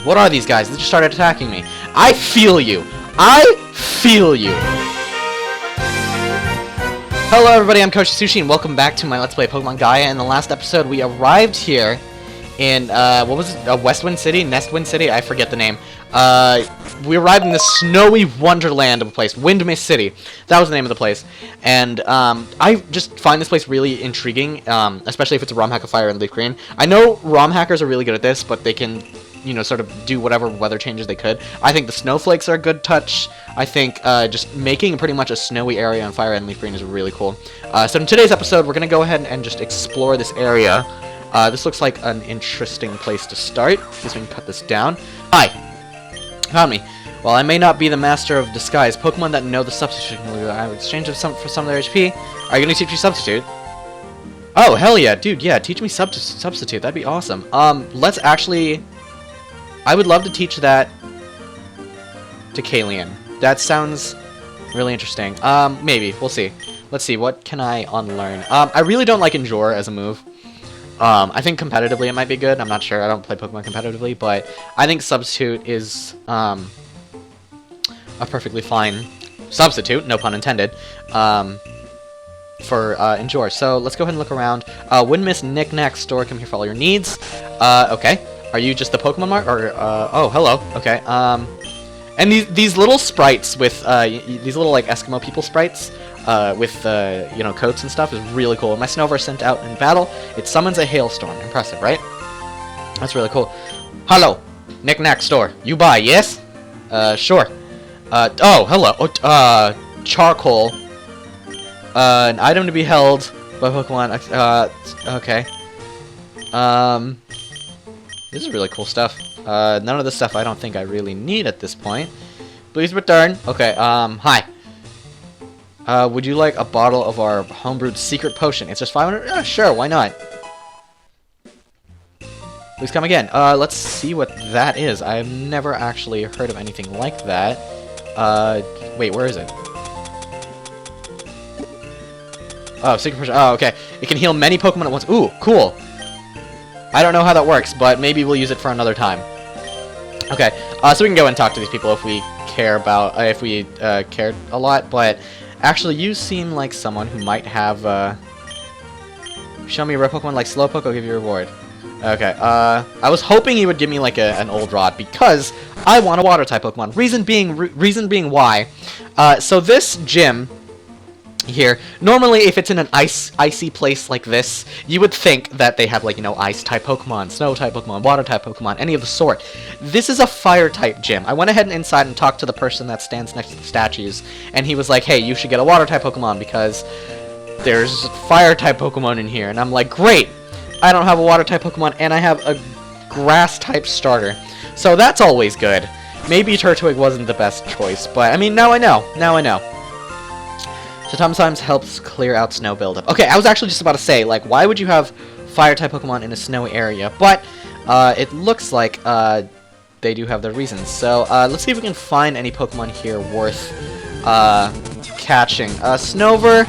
What are these guys? They just started attacking me. I feel you. I feel you. Hello everybody, I'm KoshiSushi and welcome back to my Let's Play Pokemon Gaia. In the last episode, we arrived here in, what was it? Windmist City? Wind City? I forget the name. We arrived in the snowy wonderland of a place. Windmiss City. That was the name of the place. And, I just find this place really intriguing, especially if it's a ROM hack of Fire and Leaf Green. I know ROM hackers are really good at this, but they can, you know, sort of do whatever weather changes they could. I think the snowflakes are a good touch. I think, just making pretty much a snowy area on Fire and Leaf Green is really cool. So in today's episode, we're gonna go ahead and just explore this area. This looks like an interesting place to start. See if we can cut this down. Hi! Found me. While I may not be the master of disguise, Pokemon that know the substitute I have exchanged for some of their HP. Are you gonna teach me substitute? Oh, hell yeah, dude, yeah, teach me substitute. That'd be awesome. Let's actually... I would love to teach that to Kalian. That sounds really interesting. Maybe. We'll see. Let's see. What can I unlearn? I really don't like Endure as a move. I think competitively it might be good. I'm not sure. I don't play Pokemon competitively, but I think Substitute is a perfectly fine substitute, no pun intended, for Endure. So let's go ahead and look around. Windmiss Knick-Knack store. Come here for all your needs. Okay. Are you just the Pokemon Mart? Or, oh, hello. Okay. And these little sprites with, these little, like, Eskimo people sprites, with, you know, coats and stuff is really cool. My Snover sent out in battle, it summons a hailstorm. Impressive, right? That's really cool. Hello, Knick-Knack store. You buy, yes? Sure. Oh, hello. Oh, charcoal. An item to be held by Pokemon. Okay. This is really cool stuff. None of this stuff I don't think I really need at this point. Please return. Okay, hi. Would you like a bottle of our homebrewed secret potion? It's just 500? Sure, why not? Please come again. Let's see what that is. I've never actually heard of anything like that. Wait, where is it? Oh, secret potion. Oh, okay. It can heal many Pokemon at once. Ooh, cool. I don't know how that works, but maybe we'll use it for another time. Okay, so we can go and talk to these people if we care about, if we cared a lot, but actually you seem like someone who might have, show me a rare Pokemon like Slowpoke, I'll give you a reward. Okay, I was hoping he would give me like an old rod, because I want a water-type Pokemon. Reason being why, so this gym here, normally if it's in an icy place like this, you would think that they have, like, you know, ice-type Pokemon, snow-type Pokemon, water-type Pokemon, any of the sort. This is a fire-type gym. I went ahead and inside and talked to the person that stands next to the statues, and he was like, hey, you should get a water-type Pokemon because there's fire-type Pokemon in here. And I'm like, great! I don't have a water-type Pokemon, and I have a grass-type starter. So that's always good. Maybe Turtwig wasn't the best choice, but, I mean, now I know. Now I know. So sometimes helps clear out snow buildup. Okay, I was actually just about to say, like, why would you have fire-type Pokemon in a snowy area? But it looks like they do have their reasons. So let's see if we can find any Pokemon here worth catching. Snover,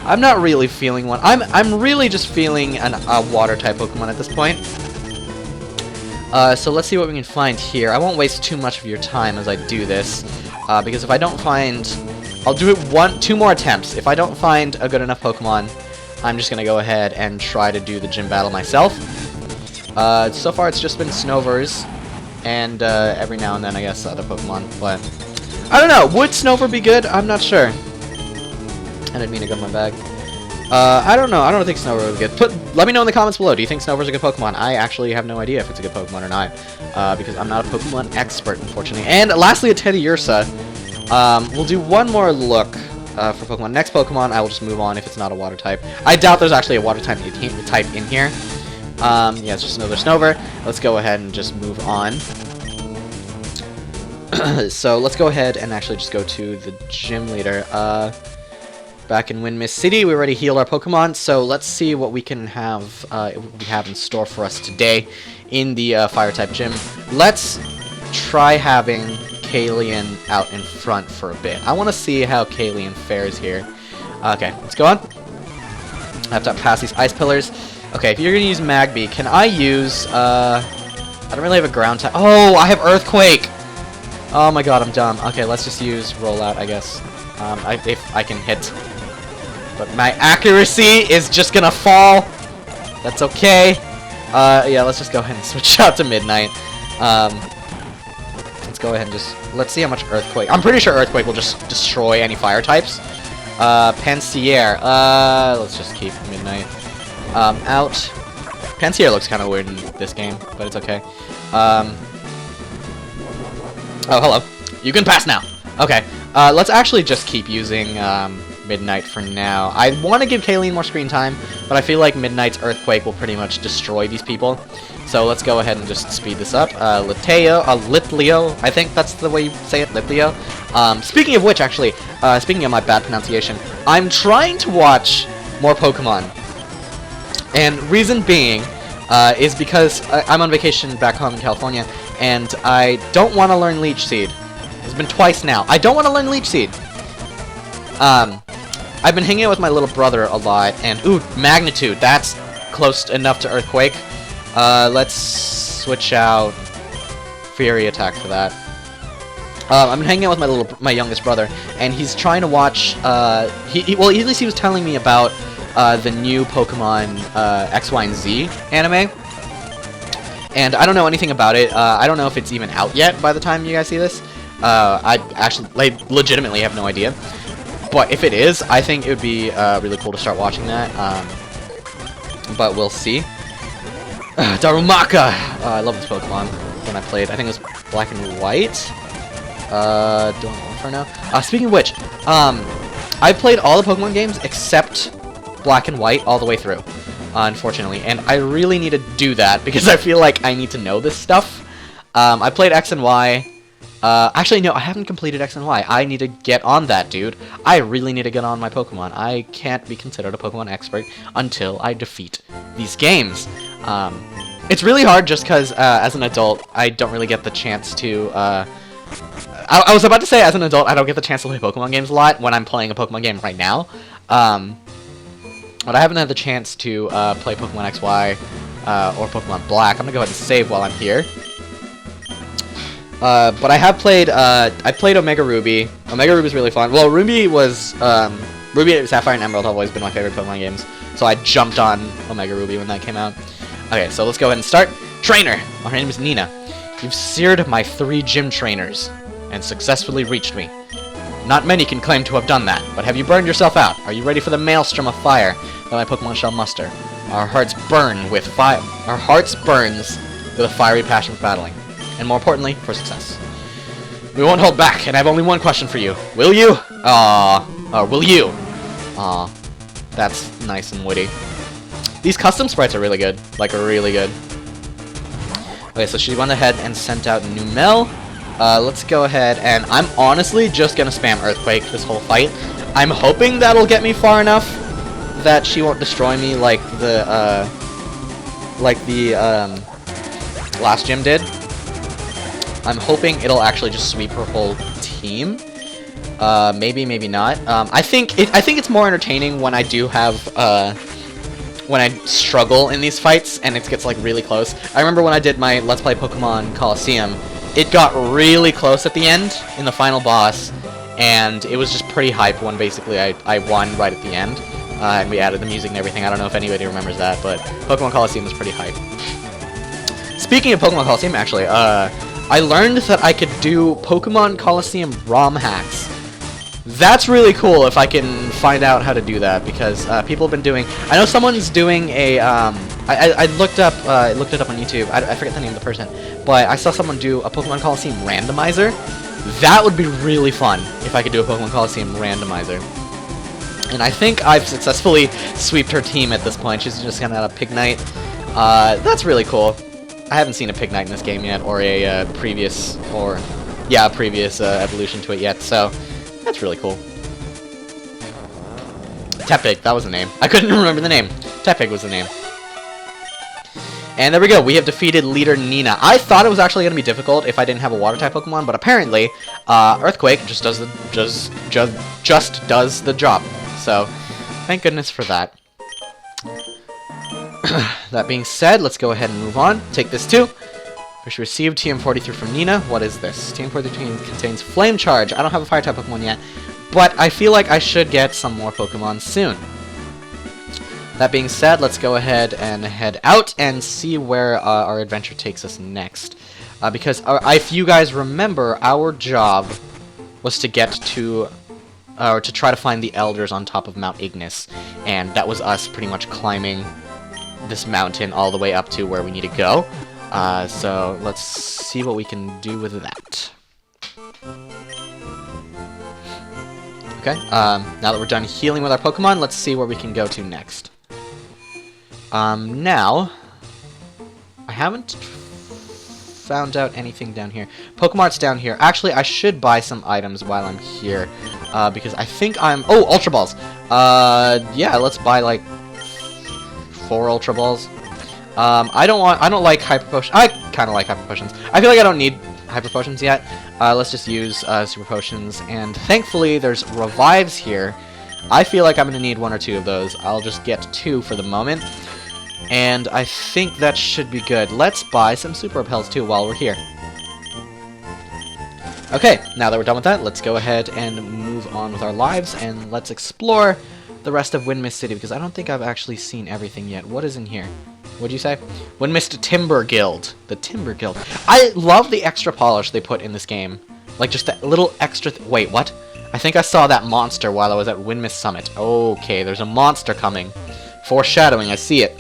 I'm not really feeling one. I'm really just feeling a water-type Pokemon at this point. So let's see what we can find here. I won't waste too much of your time as I do this, because if I don't find... I'll do it two more attempts. If I don't find a good enough Pokemon, I'm just gonna go ahead and try to do the gym battle myself. So far it's just been Snovers, and every now and then I guess other Pokemon, but I don't know, would Snover be good? I'm not sure. I didn't mean to go in my bag. I don't know, I don't think Snover would be good. Let me know in the comments below, do you think Snover's a good Pokemon? I actually have no idea if it's a good Pokemon or not, because I'm not a Pokemon expert, unfortunately. And lastly, a Teddiursa. We'll do one more look for Pokemon. Next Pokemon, I will just move on if it's not a water type. I doubt there's actually a water type in here. Yeah, it's just another Snover. Let's go ahead and just move on. So let's go ahead and actually just go to the gym leader. Back in Windmiss City, we already healed our Pokemon, so let's see what we can have, in store for us today in the Fire-type gym. Let's try having Kalian out in front for a bit. I want to see how Kalian fares here. Okay, let's go on. I have to pass these ice pillars. Okay, if you're going to use Magby, can I use, I don't really have a ground type. Oh, I have Earthquake! Oh my god, I'm dumb. Okay, let's just use Rollout, I guess. If I can hit. But my accuracy is just gonna fall. That's okay. Yeah, let's just go ahead and switch out to Midnight. Let's go ahead and just... Let's see how much Earthquake... I'm pretty sure Earthquake will just destroy any fire types. Pansier. Let's just keep Midnight. Out. Pansier looks kind of weird in this game, but it's okay. Oh, hello. You can pass now. Okay. Let's actually just keep using Midnight for now. I want to give Kayleen more screen time, but I feel like Midnight's Earthquake will pretty much destroy these people. So let's go ahead and just speed this up. Litleo, I think that's the way you say it, Litleo. Speaking of which, actually, speaking of my bad pronunciation, I'm trying to watch more Pokemon. And reason being is because I'm on vacation back home in California, and I don't want to learn Leech Seed. It's been twice now. I don't want to learn Leech Seed. I've been hanging out with my little brother a lot, and ooh, Magnitude. That's close enough to Earthquake. Let's switch out Fury Attack for that. I'm hanging out with my youngest brother, and he's trying to watch. Well, at least he was telling me about the new Pokemon X, Y, and Z anime. And I don't know anything about it. I don't know if it's even out yet by the time you guys see this. I actually, legitimately have no idea. But if it is, I think it would be really cool to start watching that. But we'll see. Darumaka! I love this Pokemon. When I played, I think it was Black and White. Don't know for now. Speaking of which, I played all the Pokemon games except Black and White all the way through. Unfortunately, and I really need to do that because I feel like I need to know this stuff. I played X and Y. Actually, no, I haven't completed X and Y. I need to get on that, dude. I really need to get on my Pokemon. I can't be considered a Pokemon expert until I defeat these games. It's really hard just because, as an adult, I don't really get the chance to, I was about to say, as an adult, I don't get the chance to play Pokemon games a lot when I'm playing a Pokemon game right now. But I haven't had the chance to play Pokemon XY or Pokemon Black. I'm gonna go ahead and save while I'm here. But I have played. I played Omega Ruby. Omega Ruby was really fun. Well, Ruby was Ruby, Sapphire, and Emerald have always been my favorite Pokemon games. So I jumped on Omega Ruby when that came out. Okay, so let's go ahead and start. Trainer. Her name is Nina. You've seared my 3 gym trainers and successfully reached me. Not many can claim to have done that, but have you burned yourself out? Are you ready for the maelstrom of fire that my Pokemon shall muster? Our hearts burn with fire. Our hearts burns with a fiery passion for battling, and more importantly, for success. We won't hold back, and I have only one question for you. Will you? Will you? Aw, that's nice and witty. These custom sprites are really good, like really good. Okay, so she went ahead and sent out Numel. Let's go ahead, and I'm honestly just gonna spam Earthquake this whole fight. I'm hoping that'll get me far enough that she won't destroy me like the last gym did. I'm hoping it'll actually just sweep her whole team. Maybe, maybe not. I think it's more entertaining when I do have when I struggle in these fights and it gets like really close. I remember when I did my Let's Play Pokemon Coliseum. It got really close at the end, in the final boss, and it was just pretty hype when basically I won right at the end, and we added the music and everything. I don't know if anybody remembers that, but Pokemon Coliseum was pretty hype. Speaking of Pokemon Coliseum, actually, I learned that I could do Pokemon Coliseum ROM hacks. That's really cool if I can find out how to do that, because people have been doing... I know someone's doing a... I looked it up on YouTube. I forget the name of the person, but I saw someone do a Pokemon Coliseum randomizer. That would be really fun if I could do a Pokemon Coliseum randomizer. And I think I've successfully sweeped her team at this point. She's just gonna have a Pignite. That's really cool. I haven't seen a Pignite in this game yet, or a previous evolution to it yet, so that's really cool. Tepig, that was the name. I couldn't remember the name. Tepig was the name. And there we go. We have defeated leader Nina. I thought it was actually going to be difficult if I didn't have a water-type Pokemon, but apparently, Earthquake just does the job. So, thank goodness for that. That being said, let's go ahead and move on. Take this too. We should receive TM43 from Nina. What is this? TM43 contains Flame Charge. I don't have a Fire-type Pokemon yet, but I feel like I should get some more Pokemon soon. That being said, let's go ahead and head out and see where our adventure takes us next. Because if you guys remember, our job was to get to, or to try to find the Elders on top of Mount Ignis. And that was us pretty much climbing this mountain all the way up to where we need to go. So let's see what we can do with that. Okay, now that we're done healing with our Pokemon, let's see where we can go to next. Now, I haven't found out anything down here. Pokemart's down here. Actually, I should buy some items while I'm here, because I think I'm... Oh, Ultra Balls! Yeah, let's buy, like, 4 Ultra Balls. I don't like Hyper Potions. I kind of like Hyper Potions. I feel like I don't need Hyper Potions yet. Let's just use Super Potions, and thankfully there's Revives here. I feel like I'm going to need 1 or 2 of those. I'll just get 2 for the moment. And I think that should be good. Let's buy some Super Repels too while we're here. Okay, now that we're done with that, let's go ahead and move on with our lives, and let's explore the rest of Windmiss City, because I don't think I've actually seen everything yet. What is in here? What'd you say? Windmist Timber Guild. The Timber Guild. I love the extra polish they put in this game. Like, just that little extra... Wait, what? I think I saw that monster while I was at Windmiss Summit. Okay, there's a monster coming. Foreshadowing, I see it.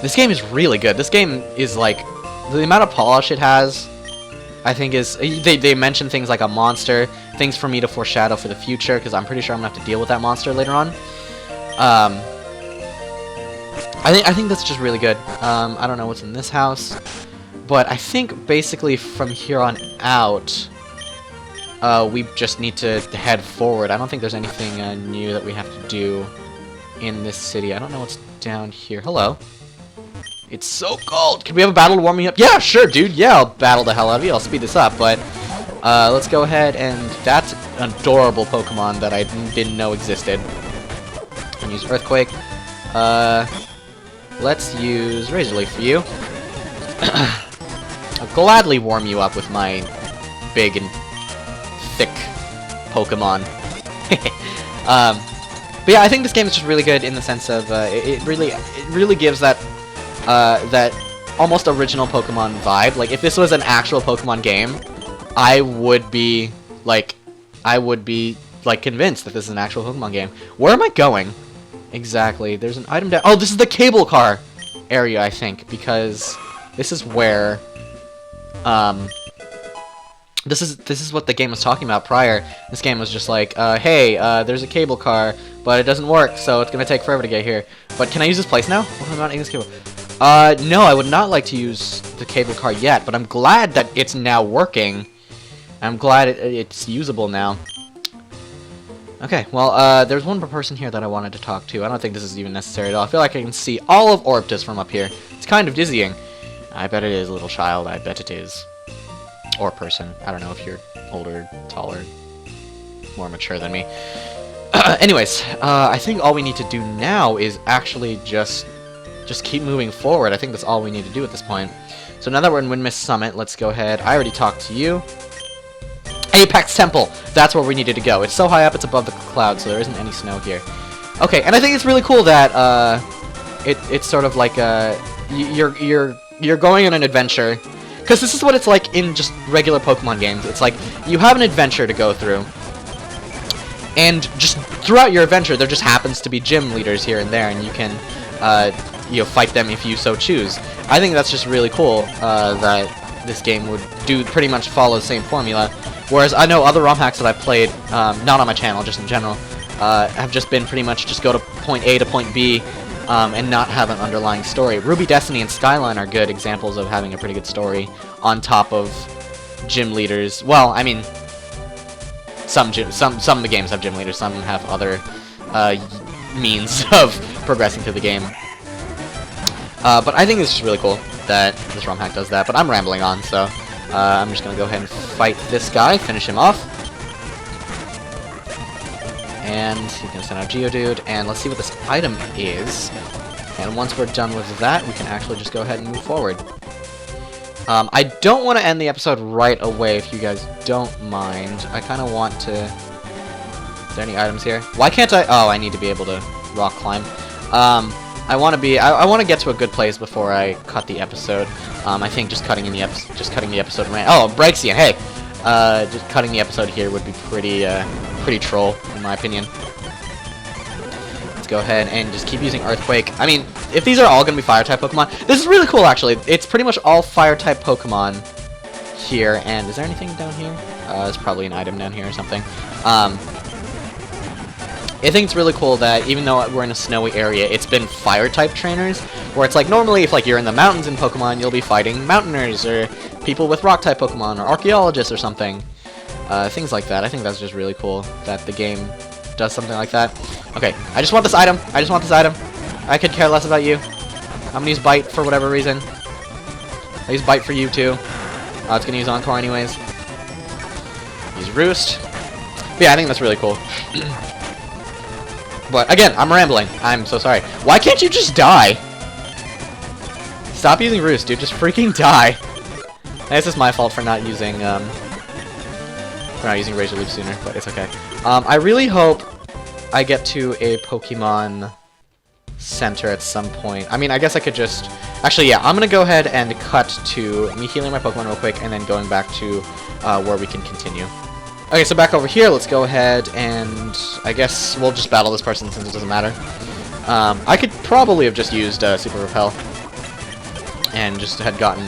This game is really good. This game is, like... The amount of polish it has, I think is... They mention things like a monster, things for me to foreshadow for the future, because I'm pretty sure I'm going to have to deal with that monster later on. I think that's just really good. I don't know what's in this house, but I think basically from here on out, we just need to head forward. I don't think there's anything new that we have to do in this city. I don't know what's down here. Hello. It's so cold. Can we have a battle to warm me up? Yeah, sure, dude. Yeah, I'll battle the hell out of you. I'll speed this up, but let's go ahead and... That's an adorable Pokemon that I didn't know existed. And use Earthquake. Let's use Razor Leaf for you. I'll gladly warm you up with my big and thick Pokemon. But yeah, I think this game is just really good in the sense of it really gives that that almost original Pokemon vibe. Like, if this was an actual Pokemon game, I would be convinced that this is an actual Pokemon game. Where am I going? Exactly. There's an item down... Oh, this is the cable car area, I think, because this is where... This is what the game was talking about prior. This game was just like, hey, there's a cable car, but it doesn't work, so it's gonna take forever to get here. But can I use this place now? What about Ignis cable? No, I would not like to use the cable car yet, but I'm glad that it's now working. I'm glad it's usable now. Okay, well, there's one more person here that I wanted to talk to. I don't think this is even necessary at all. I feel like I can see all of Orbtus from up here. It's kind of dizzying. I bet it is, little child. I bet it is. Or person. I don't know if you're older, taller, more mature than me. Anyways, I think all we need to do now is actually just keep moving forward. I think that's all we need to do at this point. So now that we're in Windmiss Summit, let's go ahead. I already talked to you. Apex Temple! That's where we needed to go. It's so high up, it's above the clouds, so there isn't any snow here. Okay, and I think it's really cool that it's sort of like you're going on an adventure, because this is what it's like in just regular Pokemon games. It's like you have an adventure to go through, and just throughout your adventure, there just happens to be gym leaders here and there, and you can fight them if you so choose. I think that's just really cool that this game would pretty much follow the same formula. Whereas I know other ROM hacks that I've played, not on my channel, just in general, have just been pretty much just go to point A to point B and not have an underlying story. Ruby Destiny and Skyline are good examples of having a pretty good story on top of gym leaders. Well, I mean, some of the games have gym leaders, some have other means of progressing through the game. But I think it's just really cool that this ROM hack does that, but I'm rambling on, so... I'm just going to go ahead and fight this guy, finish him off. And he's going to send out Geodude, and let's see what this item is. And once we're done with that, we can actually just go ahead and move forward. I don't want to end the episode right away, if you guys don't mind. I kind of want to... Is there any items here? Why can't I... Oh, I need to be able to rock climb. I want to be... I want to get to a good place before I cut the episode. I think just cutting the episode... Oh, Braxian, hey! Just cutting the episode here would be pretty troll, in my opinion. Let's go ahead and just keep using Earthquake. I mean, if these are all going to be Fire-type Pokemon... This is really cool, actually. It's pretty much all Fire-type Pokemon here. And is there anything down here? There's probably an item down here or something. I think it's really cool that even though we're in a snowy area, it's been Fire-type trainers, where it's like normally if like you're in the mountains in Pokemon, you'll be fighting Mountainers or people with Rock-type Pokemon or Archaeologists or something. Things like that. I think that's just really cool that the game does something like that. Okay, I just want this item. I just want this item. I could care less about you. I'm gonna use Bite for whatever reason. I use Bite for you too. It's gonna use Encore anyways. Use Roost. But yeah, I think that's really cool. But again, I'm rambling. I'm so sorry. Why can't you just die? Stop using Roost, dude. Just freaking die. I guess it's my fault for not using Razor Leaf sooner, but it's okay. I really hope I get to a Pokemon Center at some point. I mean, I guess I could just... Actually, yeah, I'm gonna go ahead and cut to me healing my Pokemon real quick, and then going back to where we can continue. Okay, so back over here, let's go ahead and I guess we'll just battle this person since it doesn't matter. I could probably have just used Super Repel and just had gotten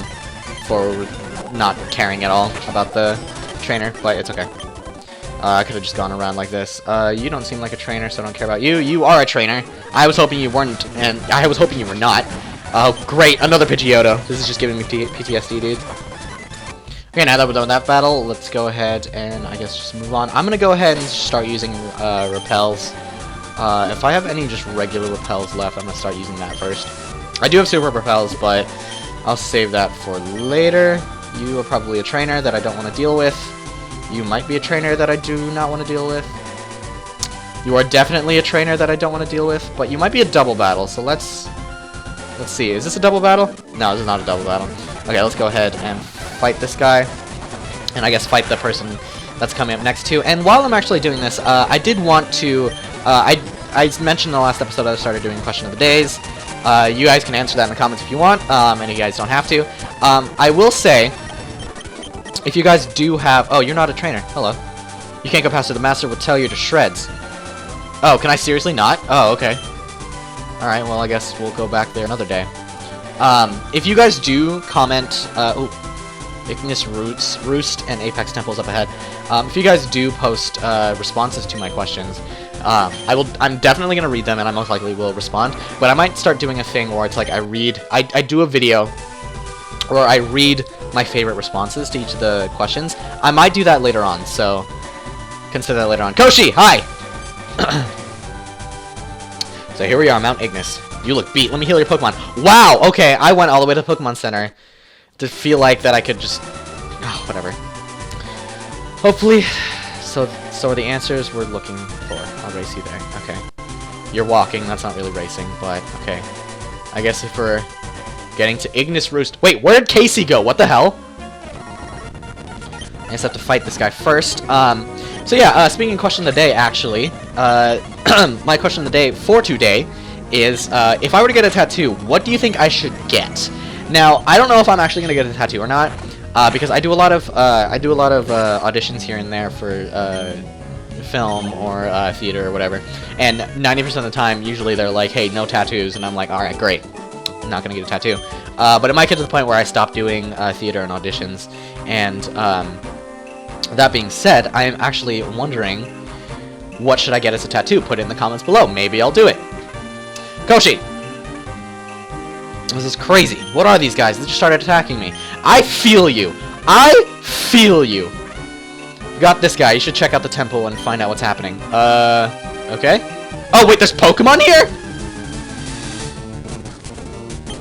forward, not caring at all about the trainer, but it's okay. I could have just gone around like this. You don't seem like a trainer, so I don't care about you. You are a trainer. I was hoping you weren't, and I was hoping you were not. Oh, great, another Pidgeotto. This is just giving me PTSD, dude. Okay, now that we're done with that battle, let's go ahead and I guess just move on. I'm gonna go ahead and start using repels. If I have any just regular repels left, I'm gonna start using that first. I do have super repels, but I'll save that for later. You are probably a trainer that I don't want to deal with. You might be a trainer that I do not want to deal with. You are definitely a trainer that I don't want to deal with, but you might be a double battle, so let's see. Is this a double battle? No, this is not a double battle. Okay, let's go ahead and fight this guy, and I guess fight the person that's coming up next too. And while I'm actually doing this, I did want to, I mentioned in the last episode I started doing Question of the Days. You guys can answer that in the comments if you want, and you guys don't have to. I will say, if you guys do have, oh, you're not a trainer, hello. You can't go past it, the master will tear you to shreds. Oh, can I seriously not? Oh, okay. Alright, well I guess we'll go back there another day. If you guys do comment, Ignis Roost and Apex Temples up ahead. If you guys do post responses to my questions, I'm definitely gonna read them, and I most likely will respond. But I might start doing a thing where it's like I do a video where I read my favorite responses to each of the questions. I might do that later on, so consider that later on. Koshi, hi. So here we are, Mount Ignis. You look beat. Let me heal your Pokemon. Wow. Okay, I went all the way to the Pokemon Center to feel like that I could just... Oh, whatever. Hopefully, so are the answers we're looking for. I'll race you there. Okay. You're walking, that's not really racing, but okay. I guess if we're getting to Ignis Roost... Wait, where did Casey go? What the hell? I just have to fight this guy first. So yeah, speaking of question of the day, actually, my question of the day for today is, if I were to get a tattoo, what do you think I should get? Now, I don't know if I'm actually gonna get a tattoo or not, because I do a lot of auditions here and there for film or theater or whatever, and 90% of the time, usually they're like, "Hey, no tattoos," and I'm like, "All right, great, I'm not gonna get a tattoo." But it might get to the point where I stop doing theater and auditions, and that being said, I am actually wondering, what should I get as a tattoo? Put it in the comments below. Maybe I'll do it. Koshi! This is crazy. What are these guys? They just started attacking me. I feel you. I feel you. Got this guy. You should check out the temple and find out what's happening. Okay. Oh, wait, there's Pokemon here?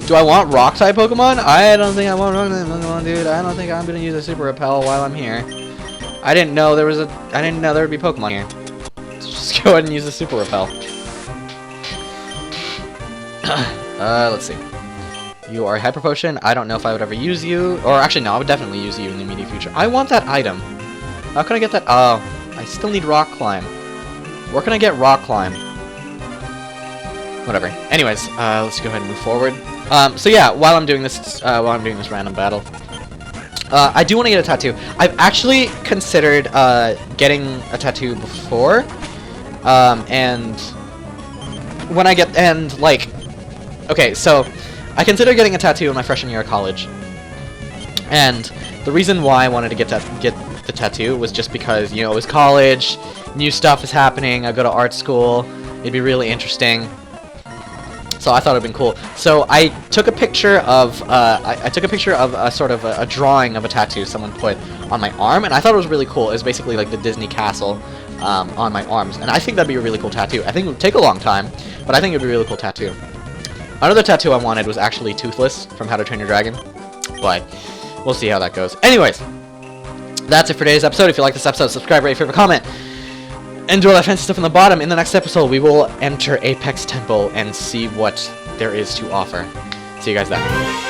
Do I want Rock-type Pokemon? I don't think I want Rock-type Pokemon, dude. I don't think I'm gonna use a Super Repel while I'm here. I didn't know there would be Pokemon here. Let's just go ahead and use the Super Repel. Let's see. You are a hyper potion. I don't know if I would ever use you. Or actually, no, I would definitely use you in the immediate future. I want that item. How can I get that? Oh, I still need rock climb. Where can I get rock climb? Whatever. Anyways, let's go ahead and move forward. So yeah, while I'm doing this random battle, I do want to get a tattoo. I've actually considered getting a tattoo before, and when I get okay, so I considered getting a tattoo in my freshman year of college, and the reason why I wanted to get the tattoo was just because, you know, it was college, new stuff is happening. I go to art school. It'd be really interesting. So I thought it'd been cool. So I took a picture of a sort of a drawing of a tattoo someone put on my arm, and I thought it was really cool. It was basically like the Disney castle on my arms, and I think that'd be a really cool tattoo. I think it would take a long time, but I think it'd be a really cool tattoo. Another tattoo I wanted was actually Toothless from How to Train Your Dragon, but we'll see how that goes. Anyways, that's it for today's episode. If you like this episode, subscribe, rate, favorite, comment, and do all that fancy stuff on the bottom. In the next episode, we will enter Apex Temple and see what there is to offer. See you guys then.